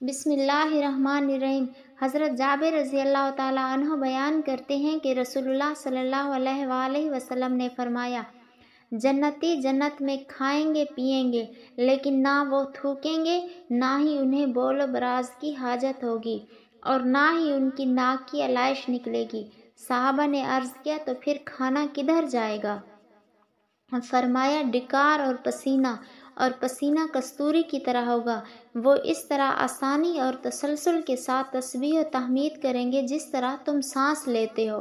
بسم اللہ الرحمن الرحیم۔ حضرت جابر رضی اللہ تعالیٰ عنہ بیان کرتے ہیں کہ رسول اللہ صلی اللہ علیہ وآلہ وسلم نے فرمایا، جنتی جنت میں کھائیں گے پئیں گے، لیکن نہ وہ تھوکیں گے، نہ ہی انہیں بول و براز کی حاجت ہوگی، اور نہ ہی ان کی ناک کی علائش نکلے گی۔ صحابہ نے عرض کیا تو پھر کھانا کدھر جائے گا؟ فرمایا ڈکار اور پسینہ کستوری کی طرح ہوگا، وہ اس طرح آسانی اور تسلسل کے ساتھ تسبیح و تحمید کریں گے جس طرح تم سانس لیتے ہو۔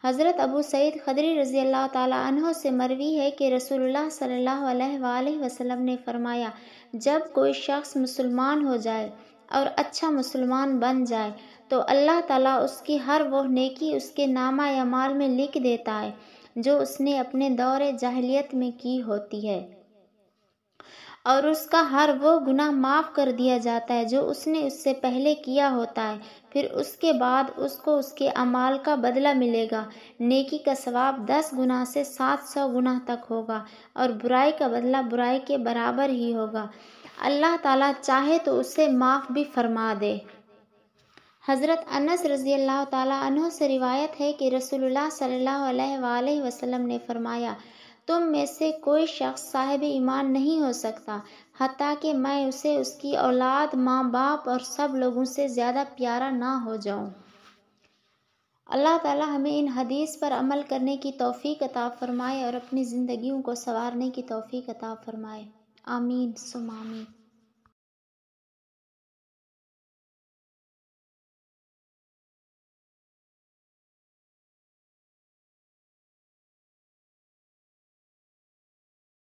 حضرت ابو سعید خدری رضی اللہ تعالیٰ عنہ سے مروی ہے کہ رسول اللہ صلی اللہ علیہ وآلہ وسلم نے فرمایا، جب کوئی شخص مسلمان ہو جائے اور اچھا مسلمان بن جائے تو اللہ تعالیٰ اس کی ہر وہ نیکی اس کے نامہ اعمال میں لکھ دیتا ہے جو اس نے اپنے دور جاہلیت میں کی ہوتی ہے، اور اس کا ہر وہ گناہ معاف کر دیا جاتا ہے جو اس نے اس سے پہلے کیا ہوتا ہے۔ پھر اس کے بعد اس کو اس کے اعمال کا بدلہ ملے گا۔ نیکی کا ثواب 10 گنا سے 700 گنا تک ہوگا، اور برائی کا بدلہ برائی کے برابر ہی ہوگا۔ اللہ تعالیٰ چاہے تو اسے معاف بھی فرما دے۔ حضرت انس رضی اللہ تعالیٰ عنہ سے روایت ہے کہ رسول اللہ صلی اللہ علیہ وآلہ وسلم نے فرمایا، تم میں سے کوئی شخص صاحب ایمان نہیں ہو سکتا حتیٰ کہ میں اسے اس کی اولاد، ماں باپ اور سب لوگوں سے زیادہ پیارا نہ ہو جاؤں۔ اللہ تعالیٰ ہمیں ان حدیث پر عمل کرنے کی توفیق عطا فرمائے اور اپنی زندگیوں کو سنوارنے کی توفیق عطا فرمائے۔ آمین ثم آمین۔